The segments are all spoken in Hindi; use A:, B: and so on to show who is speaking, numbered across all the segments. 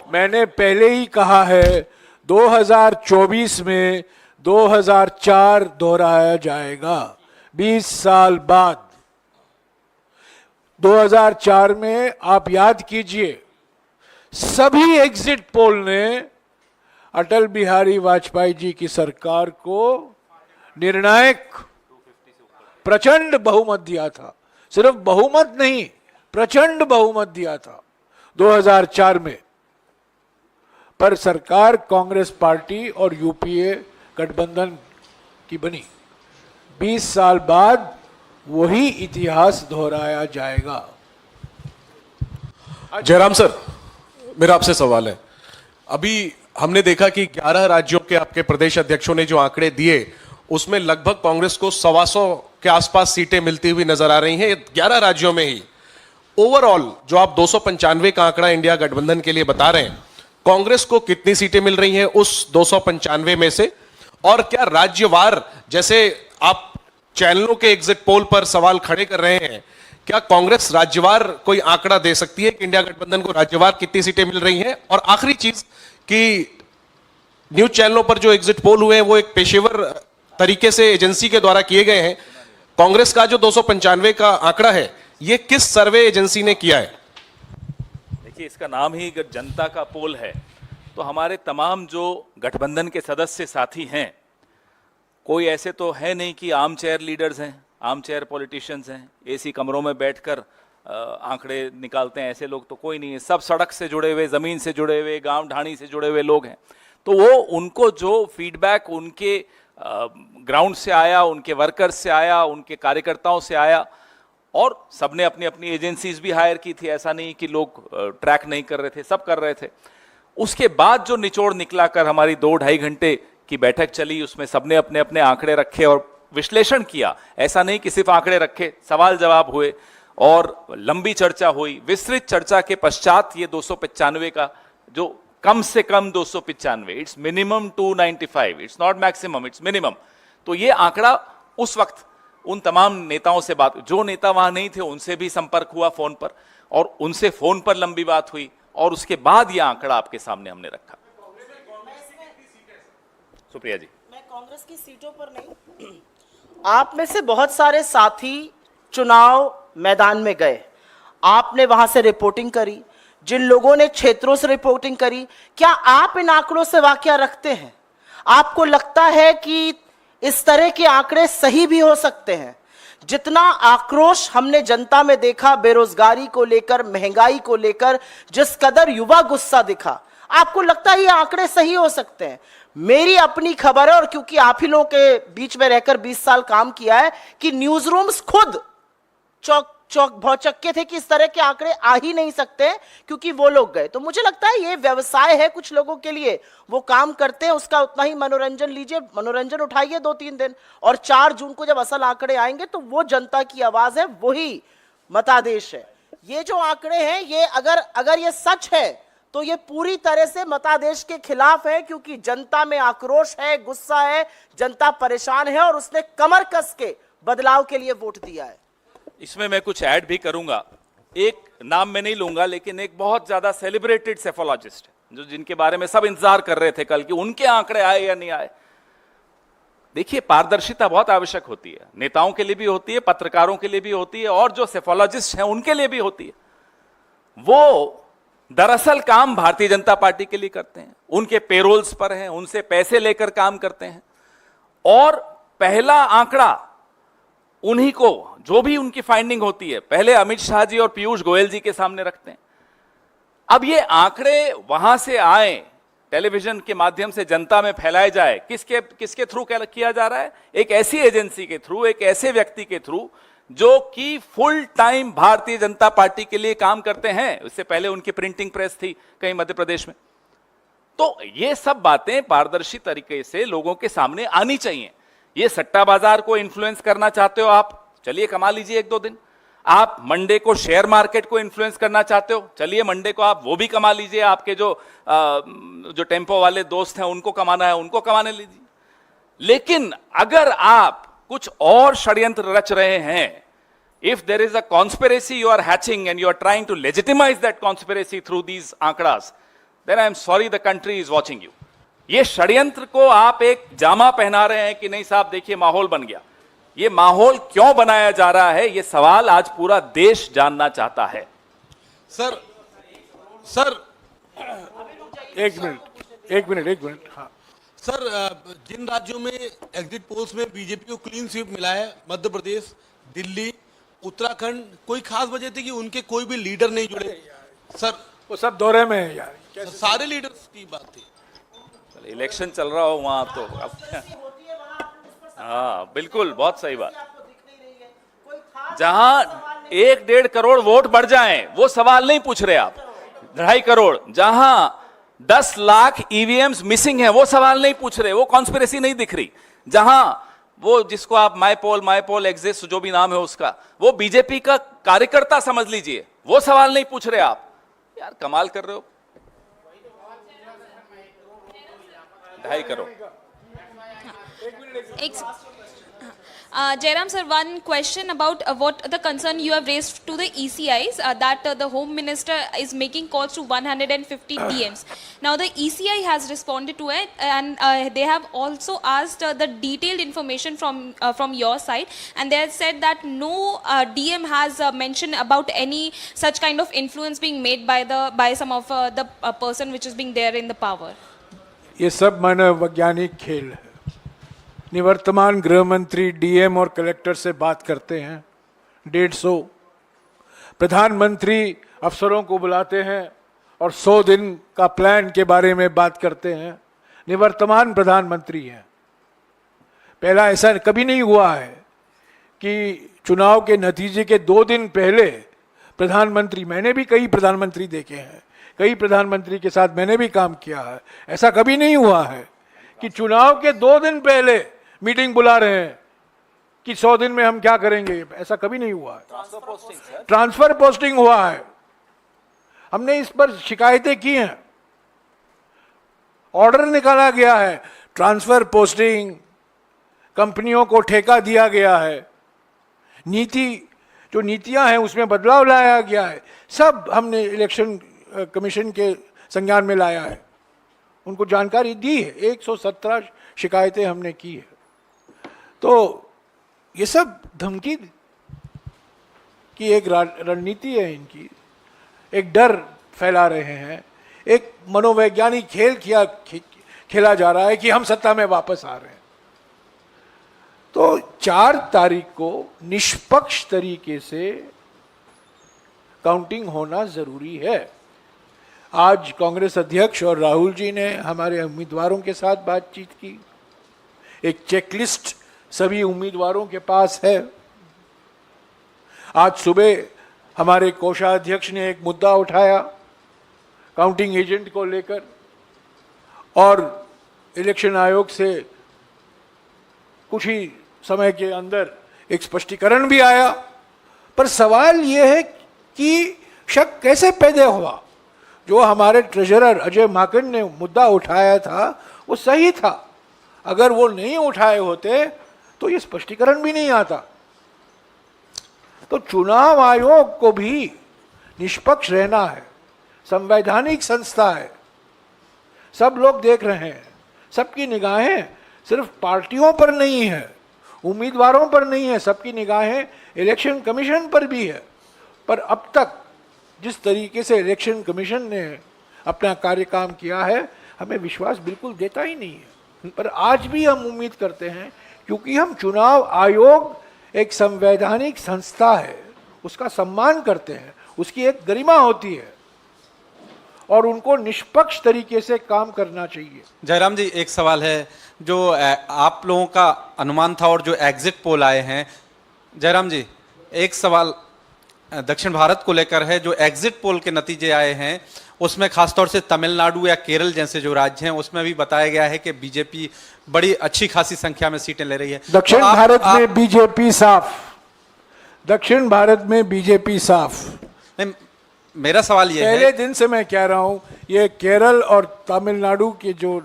A: मैंने पहले ही कहा है 2024 में 2004 दोहराया जाएगा। 20 साल बाद 2004 में आप याद कीजिए, सभी एग्जिट पोल ने अटल बिहारी वाजपेयी जी की सरकार को निर्णायक प्रचंड बहुमत दिया था। सिर्फ बहुमत नहीं, प्रचंड बहुमत दिया था 2004 में। पर सरकार कांग्रेस पार्टी और यूपीए गठबंधन की बनी। 20 साल बाद वही इतिहास दोहराया जाएगा।
B: जयराम सर, मेरा आपसे सवाल है। अभी हमने देखा कि 11 राज्यों के आपके प्रदेश अध्यक्षों ने जो आंकड़े दिए, उसमें लगभग कांग्रेस को 125 के आसपास सीटें मिलती हुई नजर आ रही हैं 11 राज्यों में ही। ओवरऑल जो आप 295 का आंकड़ा इंडिया गठबंधन के लिए बता रहे हैं, कांग्रेस को कितनी सीटें मिल रही हैं उस 295 में से? और क्या राज्यवार, जैसे आप चैनलों के एग्जिट पोल पर सवाल खड़े कर रहे हैं, क्या कांग्रेस राज्यवार कोई आंकड़ा दे सकती है कि इंडिया गठबंधन को राज्यवार कितनी सीटें मिल रही हैं? और आखिरी चीज कि न्यूज चैनलों पर जो एग्जिट पोल हुए हैं वो एक पेशेवर तरीके से एजेंसी के द्वारा किए गए हैं। कांग्रेस का जो 295 का आंकड़ा है, ये किस सर्वे एजेंसी ने किया है?
C: देखिए, इसका नाम ही जनता का पोल है, तो हमारे तमाम जो गठबंधन के सदस्य साथी हैं, कोई ऐसे तो है नहीं कि आर्म चेयर लीडर्स हैं, आर्म चेयर पॉलिटिशियंस हैं, एसी कमरों में बैठकर आंकड़े निकालते हैं, ऐसे लोग तो कोई नहीं है। सब सड़क से जुड़े हुए, ज़मीन से जुड़े हुए, गांव ढाणी से जुड़े हुए लोग हैं। तो वो उनको जो फीडबैक उनके ग्राउंड से आया, उनके वर्कर्स से आया, उनके कार्यकर्ताओं से आया, और सबने अपनी अपनी एजेंसीज भी हायर की थी। ऐसा नहीं कि लोग ट्रैक नहीं कर रहे थे, सब कर रहे थे। उसके बाद जो निचोड़ निकला कर हमारी 2-2.5 घंटे की बैठक चली, उसमें सबने अपने अपने आंकड़े रखे और विश्लेषण किया। ऐसा नहीं कि सिर्फ आंकड़े रखे, सवाल जवाब हुए और लंबी चर्चा हुई। विस्तृत चर्चा के पश्चात ये 295 का, जो कम से कम 295, it's minimum 295, it's not maximum, it's minimum. तो ये आंकड़ा उस वक्त उन तमाम नेताओं से बात, जो नेता वहां नहीं थे उनसे भी संपर्क हुआ फोन पर, और उनसे फोन पर लंबी बात हुई, और उसके बाद यह आंकड़ा आपके सामने हमने रखा। सुप्रिया जी,
D: मैं कांग्रेस की सीटों पर नहीं, आप में से बहुत सारे साथी चुनाव मैदान में गए, आपने वहां से रिपोर्टिंग करी, जिन लोगों ने क्षेत्रों से रिपोर्टिंग करी, क्या आप इन आंकड़ों से वाकया रखते हैं? आपको लगता है कि इस तरह के आंकड़े सही भी हो सकते हैं? जितना आक्रोश हमने जनता में देखा बेरोजगारी को लेकर, महंगाई को लेकर, जिस कदर युवा गुस्सा दिखा, आपको लगता है ये आंकड़े सही हो सकते हैं? मेरी अपनी खबर है, और क्योंकि आप ही लोगों के बीच में रहकर 20 साल काम किया है, कि न्यूज रूम्स खुद चौक भौचक्के थे कि इस तरह के आंकड़े आ ही नहीं सकते, क्योंकि वो लोग गए। तो मुझे लगता है ये व्यवसाय है कुछ लोगों के लिए, वो काम करते हैं, उसका उतना ही मनोरंजन लीजिए, मनोरंजन उठाइए 2-3 दिन, और 4 जून को जब असल आंकड़े आएंगे तो वो जनता की आवाज है, वही मतादेश है। ये जो आंकड़े हैं, ये अगर ये सच है तो ये पूरी तरह से मतादेश के खिलाफ है, क्योंकि जनता में आक्रोश है, गुस्सा है, जनता परेशान है, और उसने कमर कस के बदलाव के लिए वोट दिया है।
C: इसमें मैं कुछ ऐड भी करूंगा। एक नाम मैं नहीं लूंगा, लेकिन एक बहुत ज्यादा सेलिब्रेटेड सेफोलॉजिस्ट, जो जिनके बारे में सब इंतजार कर रहे थे कल कि उनके आंकड़े आए या नहीं आए। देखिए, पारदर्शिता बहुत आवश्यक होती है, नेताओं के लिए भी होती है, पत्रकारों के लिए भी होती है, और जो सेफोलॉजिस्ट हैं उनके लिए भी होती है। वो दरअसल काम भारतीय जनता पार्टी के लिए करते हैं, उनके पेरोल्स पर हैं, उनसे पैसे लेकर काम करते हैं, और पहला आंकड़ा उन्हीं को, जो भी उनकी फाइंडिंग होती है, पहले अमित शाह जी और पीयूष गोयल जी के सामने रखते हैं। अब ये आंकड़े वहां से आए, टेलीविजन के माध्यम से जनता में फैलाए जाए, किसके थ्रू किया जा रहा है? एक ऐसी एजेंसी के थ्रू, एक ऐसे व्यक्ति के थ्रू जो कि full time Bharatiya Janata party के लिए काम करते हैं। उससे पहले उनकी प्रिंटिंग प्रेस थी कहीं मध्य प्रदेश में। तो ये सब बातें पारदर्शी तरीके से लोगों के सामने आनी चाहिए। ये सट्टा बाजार को इन्फ्लुएंस करना चाहते हो आप, चलिए कमा लीजिए 1-2 दिन। आप मंडे को शेयर मार्केट को इन्फ्लुएंस करना चाहते हो, चलिए मंडे को आप वो भी कमा लीजिए। आपके जो टेम्पो वाले दोस्त हैं उनको कमाना है, उनको कमाने लीजिए। लेकिन अगर आप कुछ और षड्यंत्र रच रहे हैं, if there is a conspiracy you are hatching and you are trying to legitimize that conspiracy through these आंकड़ास, then I am sorry the country is watching you. ये षड्यंत्र को आप एक जामा पहना रहे हैं कि नहीं साहब देखिए माहौल बन गया। ये माहौल क्यों बनाया जा रहा है, ये सवाल आज पूरा देश जानना चाहता है।
B: सर सर
A: एक मिनट हाँ।
E: सर, जिन राज्यों में एग्जिट पोल्स में बीजेपी को क्लीन स्वीप मिला है, मध्य प्रदेश, दिल्ली, उत्तराखंड, कोई खास वजह थी कि उनके कोई भी लीडर नहीं जुड़े? सर
A: वो सब दौरे में है यार।
E: सारे लीडर्स की बात थी।
C: इलेक्शन चल रहा हो वहां तो हाँ बिल्कुल, बहुत सही बात। जहां 1-1.5 करोड़ वोट बढ़ जाएं, वो सवाल नहीं पूछ रहे आप। 2.5 करोड़, जहां 10 लाख ईवीएम्स मिसिंग है, वो सवाल नहीं पूछ रहे, वो कॉन्स्पिरेसी नहीं दिख रही। जहां वो जिसको आप माई पोल एग्जिस्ट जो भी नाम है उसका, वो बीजेपी का कार्यकर्ता समझ लीजिए, वो सवाल नहीं पूछ रहे आप। यार कमाल कर रहे हो। 2.5 crore.
F: Jairam sir, one question about what the concern you have raised to the ECIs, that the Home Minister is making calls to 150 DMs. Now the ECI has responded to it, and they have also asked the detailed information from your side, and they have said that no DM has mentioned about any such kind of influence being made by some of the person which is being there in the power.
A: ये सब मानव वैज्ञानिक खेल है। निवर्तमान गृह मंत्री डीएम और कलेक्टर से बात करते हैं 150, प्रधानमंत्री अफसरों को बुलाते हैं और 100 दिन का प्लान के बारे में बात करते हैं। निवर्तमान प्रधानमंत्री हैं। पहला ऐसा कभी नहीं हुआ है कि चुनाव के नतीजे के 2 दिन पहले प्रधानमंत्री, मैंने भी कई प्रधानमंत्री देखे हैं, कई प्रधानमंत्री के साथ मैंने भी काम किया है, ऐसा कभी नहीं हुआ है कि चुनाव के 2 दिन पहले मीटिंग बुला रहे हैं कि 100 दिन में हम क्या करेंगे। ऐसा कभी नहीं हुआ है। ट्रांसफर पोस्टिंग हुआ है। हमने इस पर शिकायतें की हैं, ऑर्डर निकाला गया है। ट्रांसफर पोस्टिंग, कंपनियों को ठेका दिया गया है, नीति जो नीतियां हैं उसमें बदलाव लाया गया है। सब हमने इलेक्शन कमीशन के संज्ञान में लाया है, उनको जानकारी दी है। 117 शिकायतें हमने की है। तो ये सब धमकी की एक रणनीति है इनकी, एक डर फैला रहे हैं, एक मनोवैज्ञानिक खेल खेला जा रहा है कि हम सत्ता में वापस आ रहे हैं। तो 4 तारीख को निष्पक्ष तरीके से काउंटिंग होना जरूरी है। आज कांग्रेस अध्यक्ष और राहुल जी ने हमारे उम्मीदवारों के साथ बातचीत की। एक चेकलिस्ट सभी उम्मीदवारों के पास है। आज सुबह हमारे कोषाध्यक्ष ने एक मुद्दा उठाया काउंटिंग एजेंट को लेकर, और इलेक्शन आयोग से कुछ ही समय के अंदर एक स्पष्टीकरण भी आया। पर सवाल यह है कि शक कैसे पैदा हुआ। जो हमारे ट्रेजरर अजय माकन ने मुद्दा उठाया था वो सही था, अगर वो नहीं उठाए होते तो ये स्पष्टीकरण भी नहीं आता। तो चुनाव आयोग को भी निष्पक्ष रहना है, संवैधानिक संस्था है, सब लोग देख रहे हैं, सबकी निगाहें सिर्फ पार्टियों पर नहीं है, उम्मीदवारों पर नहीं है, सबकी निगाहें इलेक्शन कमीशन पर भी है। पर अब तक जिस तरीके से इलेक्शन कमीशन ने अपना कार्य काम किया है, हमें विश्वास बिल्कुल देता ही नहीं है। पर आज भी हम उम्मीद करते हैं, क्योंकि हम चुनाव आयोग एक संवैधानिक संस्था है, उसका सम्मान करते हैं, उसकी एक गरिमा होती है और उनको निष्पक्ष तरीके से काम करना चाहिए।
G: जयराम जी, एक सवाल है जो आप लोगों का अनुमान था और जो एग्जिट पोल आए हैं। जयराम जी, एक सवाल दक्षिण भारत को लेकर है। जो एग्जिट पोल के नतीजे आए हैं उसमें खासतौर से तमिलनाडु या केरल जैसे जो राज्य हैं उसमें भी बताया गया है कि बीजेपी बड़ी अच्छी खासी संख्या में सीटें ले रही है।
A: दक्षिण भारत में बीजेपी साफ, दक्षिण भारत में बीजेपी साफ।
G: नहीं, मेरा सवाल ये है,
A: पहले दिन से मैं कह रहा हूं, ये केरल और तमिलनाडु के जो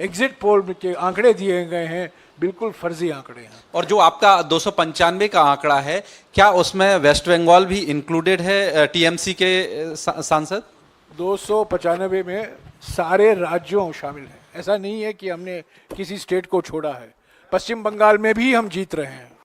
A: एग्जिट पोल के आंकड़े दिए गए हैं बिल्कुल फर्जी आंकड़े हैं।
G: और जो आपका 295 का आंकड़ा है, क्या उसमें वेस्ट बंगाल भी इंक्लूडेड है टीएमसी के सांसद?
A: 295 में सारे राज्यों शामिल हैं। ऐसा नहीं है कि हमने किसी स्टेट को छोड़ा है। पश्चिम बंगाल में भी हम जीत रहे हैं।